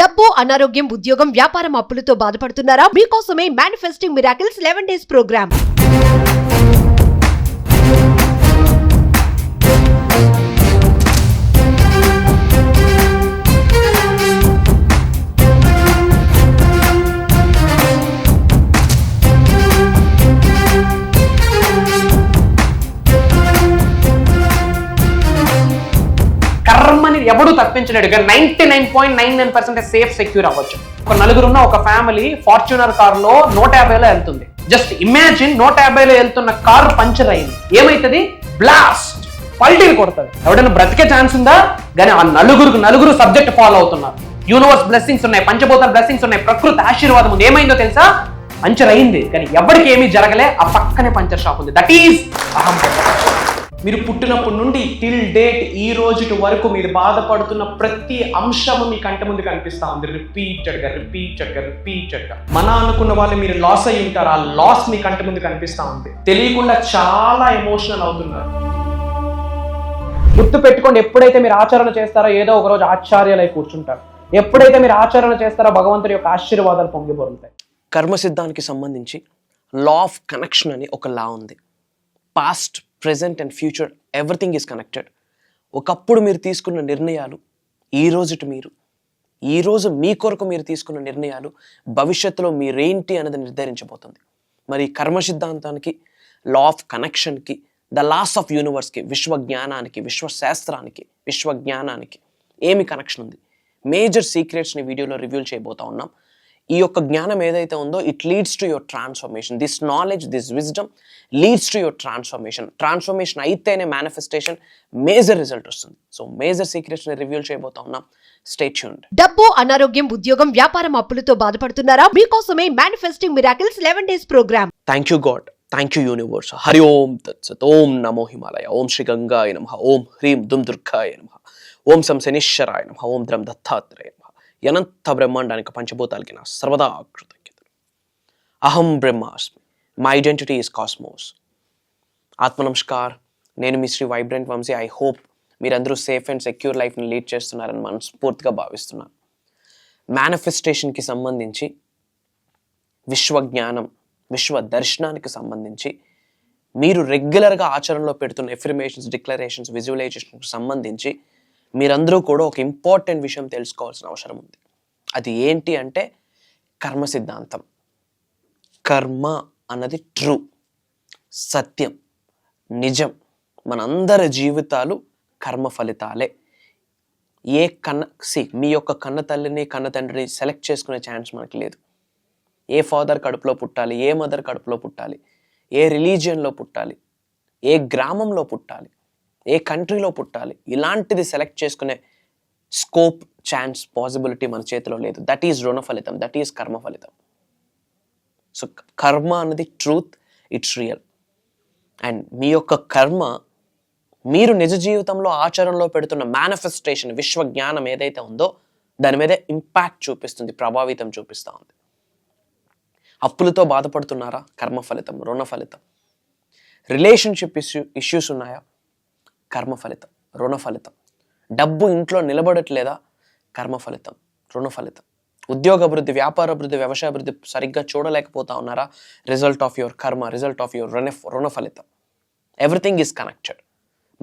డబ్బు, అనారోగ్యం, ఉద్యోగం, వ్యాపారం, అప్పులతో బాధపడుతున్నారా? మీకోసమే మేనిఫెస్టింగ్ మిరాకిల్స్ 11 days ప్రోగ్రామ్. కర్మని ఎవడు తప్పించలేడు. 99.99% సేఫ్ సెక్యూర్ అవ్వచ్చు. ఒక నలుగురున్న ఒక ఫ్యామిలీ ఫార్చ్యూనర్ కార్ లో 150లో వెళ్తుంది. జస్ట్ ఇమాజిన్ 150లో వెళ్తున్న కార్ పంచర్ అయింది. ఏమైతుంది? బ్లాస్ట్, పల్టీలు కొడుతుంది. ఎవడైనా బ్రతికే ఛాన్స్ ఉందా? కానీ ఆ నలుగురు సబ్జెక్ట్ ఫాలో అవుతున్నారు. యూనివర్స్ బ్లెస్సింగ్స్ ఉన్నాయి, పంచభూతాల బ్లెస్సింగ్స్ ఉన్నాయి, ప్రకృతి ఆశీర్వాదం ఉంది. ఏమైందో తెలుసా? పంచర్ అయింది, కానీ ఎవరికి ఏమీ జరగలే. ఆ పక్కనే పంచర్ షాప్ ఉంది. దట్ ఈస్ అహం. మీరు పుట్టినప్పటి నుండి టిల్ డేట్ ఈ రోజు వరకు మీరు బాధపడుతున్న ప్రతి అంశము మీ కంటి ముందు కనిపిస్తా ఉంది. రిపీటెడ్గా మన అనుకున్న వాళ్ళు మీరు లాస్ అయ్యి ఉంటారు. ఆ లాస్ మీ కంటి ముందు కనిపిస్తా ఉంది. తెలియకుండా చాలా ఎమోషనల్ అవుతున్నారు. గుర్తు పెట్టుకోండి, ఎప్పుడైతే మీరు ఆచరణ చేస్తారో ఏదో ఒక రోజు ఆచార్యాలై కూర్చుంటారు. ఎప్పుడైతే మీరు ఆచరణ చేస్తారో భగవంతుడి యొక్క ఆశీర్వాదాలు పొంగిపోరుతాయి. కర్మ సిద్ధానికి సంబంధించి లా ఆఫ్ కనెక్షన్ అని ఒక లా ఉంది. Past, present and future everything is connected. ఒకప్పుడు మీరు తీసుకున్న నిర్ణయాలు ఈరోజు మీ కొరకు మీరు తీసుకున్న నిర్ణయాలు భవిష్యత్తులో మీరేంటి అనేది నిర్ధారించబోతుంది. మరి కర్మ సిద్ధాంతానికి, లా ఆఫ్ కనెక్షన్కి, ద లాస్ ఆఫ్ యూనివర్స్కి, విశ్వజ్ఞానానికి, విశ్వజ్ఞానానికి ఏమి కనెక్షన్ ఉంది? మేజర్ సీక్రెట్స్ని వీడియోలో రివ్యూ చేయబోతా ఉన్నాం. ఈ యొక్క జ్ఞానం ఏదైతే ఉందో it leads to your transformation. This knowledge, this wisdom leads to your transformation అయితేనే మేనిఫెస్టేషన్ మేజర్ రిజల్ట్ వస్తుంది. సో మేజర్ సీక్రెట్స్ని రివ్యూ చేయబోతా ఉన్నాం. Stay tuned. డబ్బు, అనారోగ్యం, ఉద్యోగం, వ్యాపారం, అప్పులతో బాధపడుతున్నారా? మీకోసమే manifesting miracles 11 days programme. Thank you God, thank you universe. Hari ఓం తత్సత్. ఓం నమో హిమాలయ. ఓం శ్రీ గంగాయ నమః. ఓం హ్రీం దుమ్ దుర్గాయ నమః. ఓం సం శనీశ్వరాయ నమః. ఓం ద్రం దత్తాత్రేయ నమః. అనంత బ్రహ్మాండానికి పంచభూతాలకి నా సర్వదా కృతజ్ఞతలు. అహం బ్రహ్మాస్మి. My identity is cosmos. ఆత్మ నమస్కార్. నేను మీ Shri vibrant Vamsi. I hope మీరందరూ సేఫ్ అండ్ సెక్యూర్ లైఫ్ని లీడ్ చేస్తున్నారని మనస్ఫూర్తిగా భావిస్తున్నాను. మేనిఫెస్టేషన్కి సంబంధించి, విశ్వజ్ఞానం, విశ్వ దర్శనానికి సంబంధించి మీరు రెగ్యులర్గా ఆచరణలో పెడుతున్న ఎఫర్మేషన్స్, డిక్లరేషన్స్, విజువలైజేషన్కి సంబంధించి మీరందరూ కూడా ఒక ఇంపార్టెంట్ విషయం తెలుసుకోవాల్సిన అవసరం ఉంది. అది ఏంటి అంటే కర్మ సిద్ధాంతం. కర్మ అన్నది ట్రూ, సత్యం, నిజం. మనందరి జీవితాలు కర్మ ఫలితాలే. మీ యొక్క కన్న తల్లిని, కన్న తండ్రిని సెలెక్ట్ చేసుకునే ఛాన్స్ మనకి లేదు. ఏ ఫాదర్ కడుపులో పుట్టాలి, ఏ మదర్ కడుపులో పుట్టాలి, ఏ రిలీజియన్లో పుట్టాలి, ఏ గ్రామంలో పుట్టాలి, ఏ కంట్రీలో పుట్టాలి, ఇలాంటిది సెలెక్ట్ చేసుకునే స్కోప్, ఛాన్స్, పాసిబిలిటీ మన చేతిలో లేదు. దట్ ఈజ్ రుణ ఫలితం, దట్ ఈజ్ కర్మ ఫలితం. సో కర్మ అన్నది ట్రూత్, ఇట్స్ రియల్. అండ్ మీ యొక్క కర్మ మీరు నిజ జీవితంలో ఆచరణలో పెడుతున్న మేనిఫెస్టేషన్, విశ్వజ్ఞానం ఏదైతే ఉందో దాని మీద ఇంపాక్ట్ చూపిస్తుంది, ప్రభావితం చూపిస్తూ ఉంది. అప్పులతో బాధపడుతున్నారా? కర్మ ఫలితం, రుణ ఫలితం. రిలేషన్షిప్ ఇష్యూస్ ఉన్నాయా? కర్మ ఫలితం, రుణ ఫలితం. డబ్బు ఇంట్లో నిలబడట్లేదా? కర్మ ఫలితం, రుణ ఫలితం. ఉద్యోగ అభివృద్ధి, వ్యాపార అభివృద్ధి, వ్యవసాయ అభివృద్ధి సరిగ్గా చూడలేకపోతా ఉన్నారా? రిజల్ట్ ఆఫ్ యువర్ కర్మ, రిజల్ట్ ఆఫ్ యువర్ రుణ ఫలితం. Everything is connected.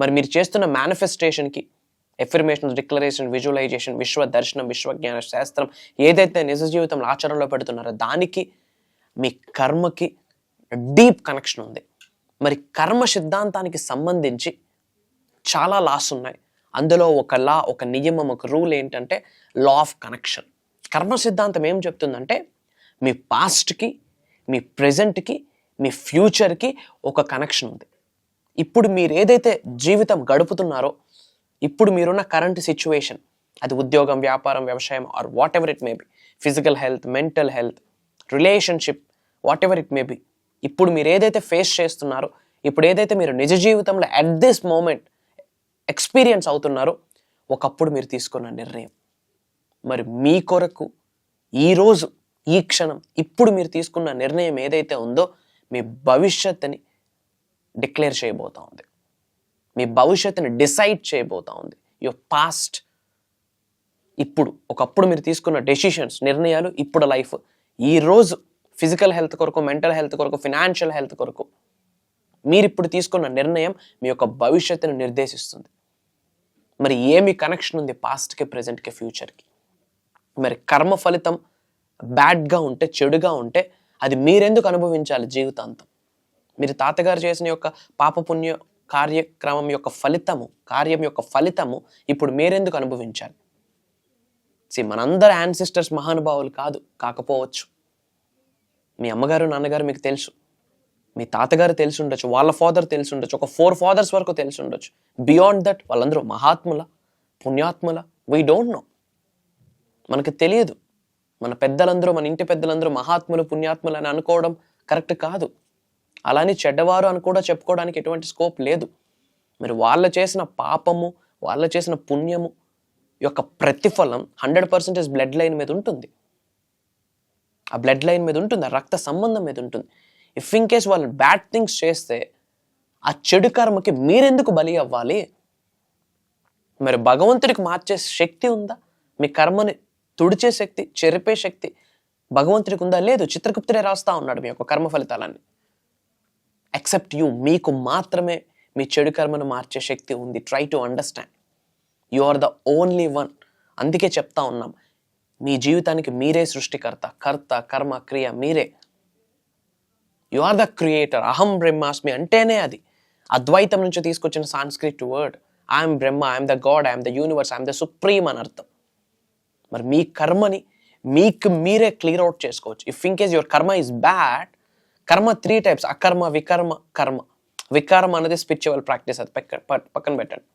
మరి మీరు చేస్తున్న మేనిఫెస్టేషన్కి, ఎఫర్మేషన్స్, డిక్లరేషన్, విజువలైజేషన్, విశ్వ దర్శనం, విశ్వజ్ఞాన శాస్త్రం ఏదైతే నిజ జీవితంలో ఆచరణలో పెడుతున్నారో దానికి, మీ కర్మకి డీప్ కనెక్షన్ ఉంది. మరి కర్మ సిద్ధాంతానికి సంబంధించి చాలా లాస్ ఉన్నాయి. అందులో ఒక లా, ఒక నియమం, ఒక రూల్ ఏంటంటే లా ఆఫ్ కనెక్షన్. కర్మ సిద్ధాంతం ఏం చెప్తుందంటే మీ పాస్ట్కి, మీ ప్రెజెంట్కి, మీ ఫ్యూచర్కి ఒక కనెక్షన్ ఉంది. ఇప్పుడు మీరు ఏదైతే జీవితం గడుపుతున్నారో, ఇప్పుడు మీరున్న కరెంట్ సిచ్యువేషన్, అది ఉద్యోగం, వ్యాపారం, వ్యవసాయం or whatever it may be, physical health, mental health, relationship, whatever it may be, ఇప్పుడు మీరు ఏదైతే ఫేస్ చేస్తున్నారో, ఇప్పుడు ఏదైతే మీరు నిజ జీవితంలో అట్ దిస్ మూమెంట్ ఎక్స్పీరియన్స్ అవుతున్నారో, ఒకప్పుడు మీరు తీసుకున్న నిర్ణయం. మరి మీ కొరకు ఈరోజు, ఈ క్షణం, ఇప్పుడు మీరు తీసుకున్న నిర్ణయం ఏదైతే ఉందో మీ భవిష్యత్తుని డిక్లేర్ చేయబోతా ఉంది, మీ భవిష్యత్తుని డిసైడ్ చేయబోతా ఉంది. యువర్ పాస్ట్ ఒకప్పుడు మీరు తీసుకున్న డెసిషన్స్, నిర్ణయాలు ఇప్పుడు లైఫ్. ఈరోజు ఫిజికల్ హెల్త్ కొరకు, మెంటల్ హెల్త్ కొరకు, ఫినాన్షియల్ హెల్త్ కొరకు మీరు ఇప్పుడు తీసుకున్న నిర్ణయం మీ యొక్క భవిష్యత్తును నిర్దేశిస్తుంది. మరి ఏమి కనెక్షన్ ఉంది పాస్ట్కి, ప్రజెంట్కి, ఫ్యూచర్కి? మరి కర్మ ఫలితం బ్యాడ్గా ఉంటే, చెడుగా ఉంటే అది మీరెందుకు అనుభవించాలి జీవితాంతం? మీరు తాతగారు చేసిన యొక్క పాపపుణ్య కార్యం యొక్క ఫలితము ఇప్పుడు మీరెందుకు అనుభవించాలి? మనందరి యాన్సిస్టర్స్ మహానుభావులు కాకపోవచ్చు. మీ అమ్మగారు, నాన్నగారు మీకు తెలుసు, మీ తాతగారు తెలిసి ఉండొచ్చు, వాళ్ళ ఫాదర్ తెలిసి ఉండొచ్చు, ఒక 4 fathers వరకు తెలిసి ఉండొచ్చు. బియాండ్ దట్ వాళ్ళందరూ మహాత్ముల, పుణ్యాత్ముల? వీ డోంట్ నో, మనకు తెలియదు. మన పెద్దలందరూ, మన ఇంటి పెద్దలందరూ మహాత్ములు, పుణ్యాత్ములు అని అనుకోవడం కరెక్ట్ కాదు. అలానే చెడ్డవారు అని కూడా చెప్పుకోవడానికి ఎటువంటి స్కోప్ లేదు. మరి వాళ్ళు చేసిన పాపము, వాళ్ళు చేసిన పుణ్యము యొక్క ప్రతిఫలం 100% బ్లడ్ లైన్ మీద ఉంటుంది. ఆ బ్లడ్ లైన్ మీద ఉంటుంది, ఆ రక్త సంబంధం మీద ఉంటుంది. ఇఫ్ ఇన్ కేస్ వాళ్ళు బ్యాడ్ థింగ్స్ చేస్తే ఆ చెడు కర్మకి మీరెందుకు బలి అవ్వాలి? మరి భగవంతుడికి మార్చే శక్తి ఉందా? మీ కర్మని తుడిచే శక్తి, చెరిపే శక్తి భగవంతుడికి ఉందా? లేదు. చిత్రగుప్తుడే రాస్తా ఉన్నాడు మీ యొక్క కర్మ ఫలితాలన్నీ. ఎక్సెప్ట్ యూ, మీకు మాత్రమే మీ చెడు కర్మను మార్చే శక్తి ఉంది. Try to understand, you are the only one. అందుకే చెప్తా ఉన్నాం, మీ జీవితానికి మీరే సృష్టికర్త, కర్త, కర్మ, క్రియ మీరే. You are the creator. అహం బ్రహ్మాస్మి అంటేనే అది అద్వైతం నుంచి తీసుకొచ్చిన Sanskrit word. I'm Brahma, I'm the god, I'm the universe, I'm the supreme అని అర్థం. మరి మీ కర్మని మీకు మీరే క్లియర్ అవుట్ చేసుకోవచ్చు. If in case your karma is bad, karma 3 types: అకర్మ, వికర్మ, కర్మ. వికర్మ అనేది స్పిరిచువల్ ప్రాక్టీస్, అది పక్కన పెట్టండి.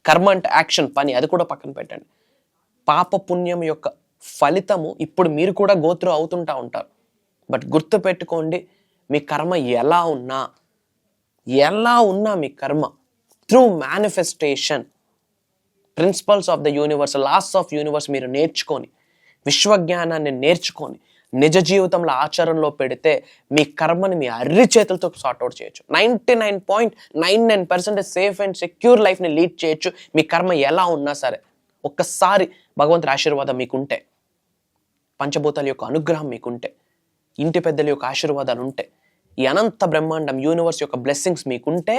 కర్మ అంటే యాక్షన్, పని, అది కూడా పక్కన పెట్టండి. పాప పుణ్యం యొక్క ఫలితము ఇప్పుడు మీరు కూడా గోత్రు అవుతుంటా ఉంటారు. బట్ గుర్తు పెట్టుకోండి, మీ కర్మ ఎలా ఉన్నా మీ కర్మ through manifestation, principles of the universe, laws of universe మీరు నేర్చుకొని, విశ్వజ్ఞానాన్ని నేర్చుకొని నిజ జీవితంలో ఆచరణలో పెడితే మీ కర్మని మీ అర్రి చేతులతో సార్ట్అవుట్ చేయొచ్చు. 99.99% సేఫ్ అండ్ సెక్యూర్ లైఫ్ని లీడ్ చేయొచ్చు మీ కర్మ ఎలా ఉన్నా సరే. ఒక్కసారి భగవంతుడి ఆశీర్వాదం మీకుంటే, పంచభూతాల యొక్క అనుగ్రహం మీకుంటే, ఇంటి పెద్దల యొక్క ఆశీర్వాదాలు ఉంటే, ఈ అనంత బ్రహ్మాండం యూనివర్స్ యొక్క బ్లెస్సింగ్స్ మీకుంటే,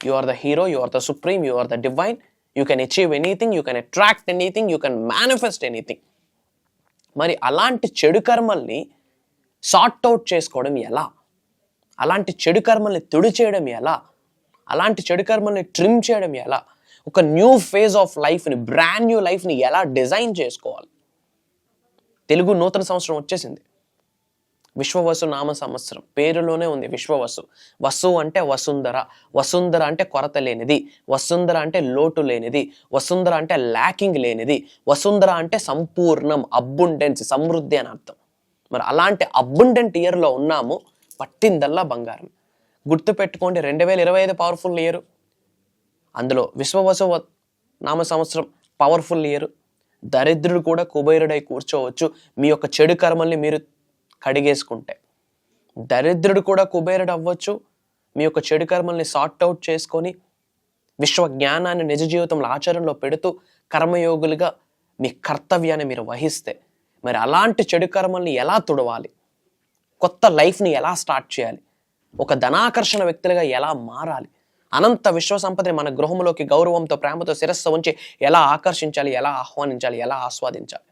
you are the hero, you are the supreme, you are the divine. You can achieve anything, you can attract anything, you can manifest anything. మరి అలాంటి చెడు కర్మల్ని సార్ట్అవుట్ చేసుకోవడం ఎలా? అలాంటి చెడు కర్మల్ని తుడిచేయడం ఎలా? అలాంటి చెడు కర్మల్ని ట్రిమ్ చేయడం ఎలా? ఒక న్యూ ఫేజ్ ఆఫ్ లైఫ్ని, బ్రాండ్ న్యూ లైఫ్ని ఎలా డిజైన్ చేసుకోవాలి? తెలుగు నూతన సంవత్సరం వచ్చేసింది. విశ్వవసు నామ సంవత్సరం పేరులోనే ఉంది విశ్వవసు. వసు అంటే వసుంధర, వసుంధర అంటే కొరత లేనిది, వసుంధర అంటే లోటు లేనిది, వసుంధర అంటే ల్యాకింగ్ లేనిది, వసుంధర అంటే సంపూర్ణం, అబ్బుండెన్స్, సమృద్ధి అని అర్థం. మరి అలాంటి అబ్బుండెంట్ ఇయర్లో ఉన్నాము, పట్టిందల్లా బంగారం. గుర్తుపెట్టుకోండి, 2025 పవర్ఫుల్ ఇయర్. అందులో విశ్వవసు నామ సంవత్సరం పవర్ఫుల్ ఇయర్. దరిద్రుడు కూడా కుబేరుడై కూర్చోవచ్చు మీ యొక్క చెడు కర్మల్ని మీరు కడిగేసుకుంటే. దరిద్రుడు కూడా కుబేరుడు అవ్వచ్చు మీ యొక్క చెడు కర్మల్ని సార్ట్అవుట్ చేసుకొని, విశ్వ జ్ఞానాన్ని నిజ జీవితంలో ఆచరణలో పెడుతూ కర్మయోగులుగా మీ కర్తవ్యాన్ని మీరు వహిస్తే, మరి అలాంటి చెడు కర్మల్ని ఎలా తుడవాలి? కొత్త లైఫ్ని ఎలా స్టార్ట్ చేయాలి? ఒక ధనాకర్షణ వ్యక్తులుగా ఎలా మారాలి? అనంత విశ్వ సంపదని మన గృహంలోకి గౌరవంతో, ప్రేమతో, శిరస్సు ఉంచి ఎలా ఆకర్షించాలి, ఎలా ఆహ్వానించాలి, ఎలా ఆస్వాదించాలి?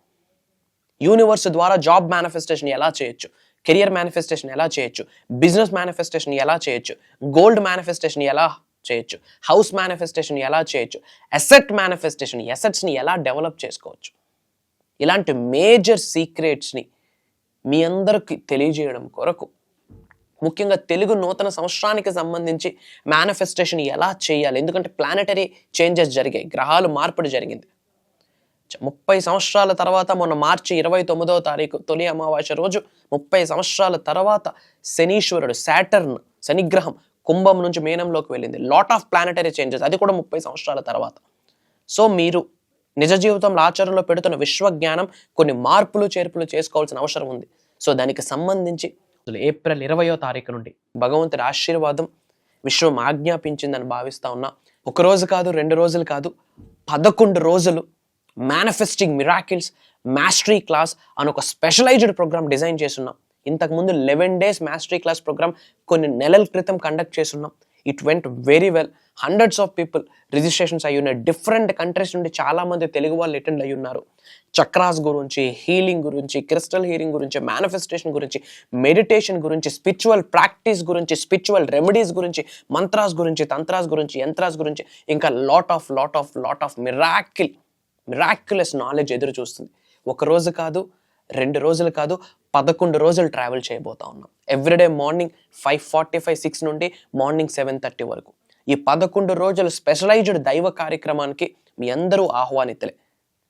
యూనివర్స్ ద్వారా జాబ్ మేనిఫెస్టేషన్ ఎలా చేయొచ్చు? కెరియర్ మేనిఫెస్టేషన్ ఎలా చేయొచ్చు? బిజినెస్ మేనిఫెస్టేషన్ ఎలా చేయొచ్చు? గోల్డ్ మేనిఫెస్టేషన్ ఎలా చేయొచ్చు? హౌస్ మేనిఫెస్టేషన్ ఎలా చేయొచ్చు? అసెట్ మేనిఫెస్టేషన్, అసెట్స్ని ఎలా డెవలప్ చేసుకోవచ్చు? ఇలాంటి మేజర్ సీక్రెట్స్ని మీ అందరికి తెలియజేయడం కొరకు, ముఖ్యంగా తెలుగు నూతన సంవత్సరానికి సంబంధించి మేనిఫెస్టేషన్ ఎలా చేయాలి? ఎందుకంటే ప్లానెటరీ చేంజెస్ జరిగాయి, గ్రహాలు మార్పిడి జరిగింది. 30 సంవత్సరాల తర్వాత, మొన్న మార్చి 29వ తారీఖు తొలి అమావాస్య రోజు 30 సంవత్సరాల తర్వాత శనీశ్వరుడు, సాటర్న్, శనిగ్రహం కుంభం నుంచి మీనంలోకి వెళ్ళింది. లాట్ ఆఫ్ ప్లానెటరీ చేంజెస్, అది కూడా 30 సంవత్సరాల తర్వాత. సో మీరు నిజ జీవితంలో ఆచరణలో పెడుతున్న విశ్వజ్ఞానం కొన్ని మార్పులు చేర్పులు చేసుకోవాల్సిన అవసరం ఉంది. సో దానికి సంబంధించి ఏప్రిల్ 20వ తారీఖు నుండి భగవంతుడి ఆశీర్వాదం విశ్వం ఆజ్ఞాపించిందని భావిస్తా ఉన్నా. 1 రోజు కాదు, 2 రోజులు కాదు, 11 రోజులు మేనిఫెస్టింగ్ మిరాకిల్స్ మాస్టరీ క్లాస్ అని ఒక స్పెషలైజ్డ్ ప్రోగ్రామ్ డిజైన్ చేస్తున్నాం. ఇంతకుముందు 11 days మాస్టరీ క్లాస్ ప్రోగ్రామ్ కొన్ని నెలల క్రితం కండక్ట్ చేస్తున్నాం. It went very well. Hundreds of people registrations అయ్యి ఉన్నాయి. డిఫరెంట్ కంట్రీస్ నుండి చాలా మంది తెలుగు వాళ్ళు అటెండ్ అయ్యి ఉన్నారు. చక్రాస్ గురించి, హీలింగ్ గురించి, క్రిస్టల్ హీలింగ్ గురించి, మేనిఫెస్టేషన్ గురించి, మెడిటేషన్ గురించి, స్పిరిచువల్ ప్రాక్టీస్ గురించి, స్పిరిచువల్ రెమెడీస్ గురించి, మంత్రాస్ గురించి, తంత్రాస్ గురించి, యంత్రాస్ గురించి, ఇంకా లాట్ ఆఫ్ మిరాక్యులస్ నాలెడ్జ్ ఎదురు చూస్తుంది. ఒక రోజు కాదు, 2 రోజులు కాదు, 11 రోజులు ట్రావెల్ చేయబోతా ఉన్నాం. ఎవ్రీడే మార్నింగ్ 5:45-6 నుండి మార్నింగ్ 7:30 వరకు. ఈ 11 రోజులు స్పెషలైజ్డ్ దైవ కార్యక్రమానికి మీ అందరూ ఆహ్వానితులే.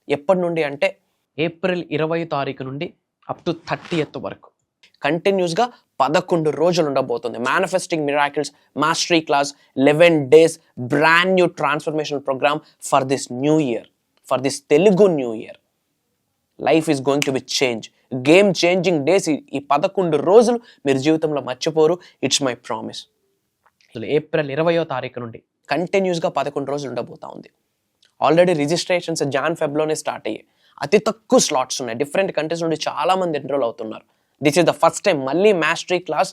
ఎప్పటి నుండి అంటే ఏప్రిల్ 20 తారీఖు నుండి అప్ టు 30th వరకు కంటిన్యూస్గా 11 రోజులు ఉండబోతుంది. Manifesting miracles mastery class 11 days brand new transformation programme for this new year, for this Telugu new year. Life is going to be change, game changing days. ఈ 11 రోజులు మీరు జీవితంలో మర్చిపోరు. It's my promise. ఏప్రిల్ 20వ తారీఖు నుండి కంటిన్యూస్గా 11 రోజులు ఉండబోతా ఉంది. ఆల్రెడీ రిజిస్ట్రేషన్స్ Jan-Febలోనే స్టార్ట్ అయ్యాయి. అతి తక్కువ స్లాట్స్ ఉన్నాయి. డిఫరెంట్ కంట్రీస్ నుండి చాలా మంది ఎన్రోల్ అవుతున్నారు. This is the first time. మళ్ళీ మాస్టరీ క్లాస్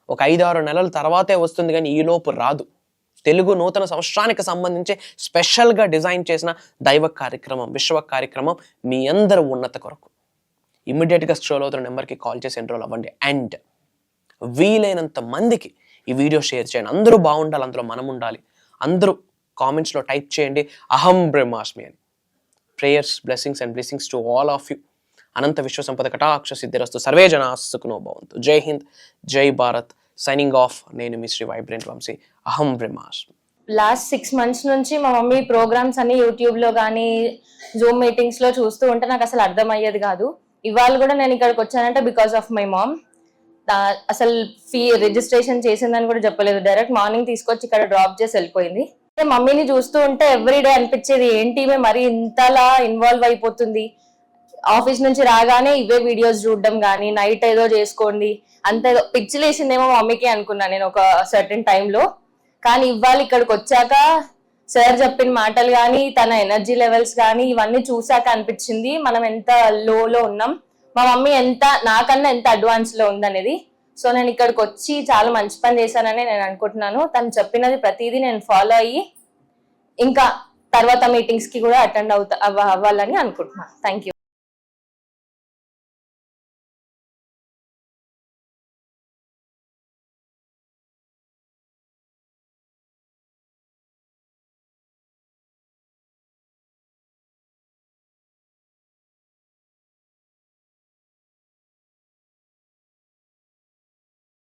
ఒక 5-6 నెలల తర్వాతే వస్తుంది, కానీ ఈలోపు రాదు. తెలుగు నూతన సంవత్సరానికి సంబంధించి స్పెషల్గా డిజైన్ చేసిన దైవ కార్యక్రమం, విశ్వ కార్యక్రమం మీ అందరూ ఉన్నత కొరకు. ఇమ్మీడియట్గా స్క్రోల్ అవుతున్న నెంబర్కి కాల్ చేసి ఎన్రోల్ అవ్వండి. అండ్ వీలైనంత మందికి ఈ వీడియో షేర్ చేయండి. అందరూ బాగుండాలి, అందులో మనం ఉండాలి. అందరూ కామెంట్స్లో టైప్ చేయండి అహం బ్రహ్మాస్మి అని. Prayers, blessings and blessings to all of you. అనంత విశ్వ సంపద కటాక్ష సిద్ధిరస్తు. సర్వే జనా సుఖినో భవంతు. జై హింద్, జై భారత్. Signing off. నేను మీ శ్రీ వైబ్రెంట్ వంశీ. అహం బ్రహ్మాస్మి. లాస్ట్ 6 months నుంచి మా మమ్మీ ప్రోగ్రామ్స్ అన్ని యూట్యూబ్ లో కానీ జూమ్ మీటింగ్స్ లో చూస్తూ ఉంటే నాకు అసలు అర్థం అయ్యేది కాదు. ఇవాళ కూడా నేను ఇక్కడికి వచ్చానంటే బికాస్ ఆఫ్ మై మామ్. అసలు రిజిస్ట్రేషన్ చేసిందని కూడా చెప్పలేదు. డైరెక్ట్ మార్నింగ్ తీసుకొచ్చి ఇక్కడ డ్రాప్ చేసి వెళ్ళిపోయింది. మమ్మీని చూస్తూ ఉంటే ఎవ్రీడే అనిపించేది, ఏంటి మరి ఇంతలా ఇన్వాల్వ్ అయిపోతుంది. ఆఫీస్ నుంచి రాగానే ఇవే వీడియోస్ చూడడం కానీ, నైట్ ఏదో చేసుకోండి, అంత ఏదో పిచ్చిలేసిందేమో మమ్మీకి అనుకున్నా నేను ఒక సర్టెన్ టైంలో. కానీ ఇవాళ ఇక్కడికి వచ్చాక సార్ చెప్పిన మాటలు కానీ, తన ఎనర్జీ లెవెల్స్ కానీ ఇవన్నీ చూసాక అనిపించింది మనం ఎంత లోలో ఉన్నాం, మా మమ్మీ ఎంత నాకన్నా ఎంత అడ్వాన్స్ లో ఉందనేది. సో నేను ఇక్కడికి వచ్చి చాలా మంచి పని చేశానని నేను అనుకుంటున్నాను. తను చెప్పినది ప్రతిదీ నేను ఫాలో అయ్యి ఇంకా తర్వాత మీటింగ్స్ కి కూడా అటెండ్ అవ్వాలని అనుకుంటున్నాను. Thank you.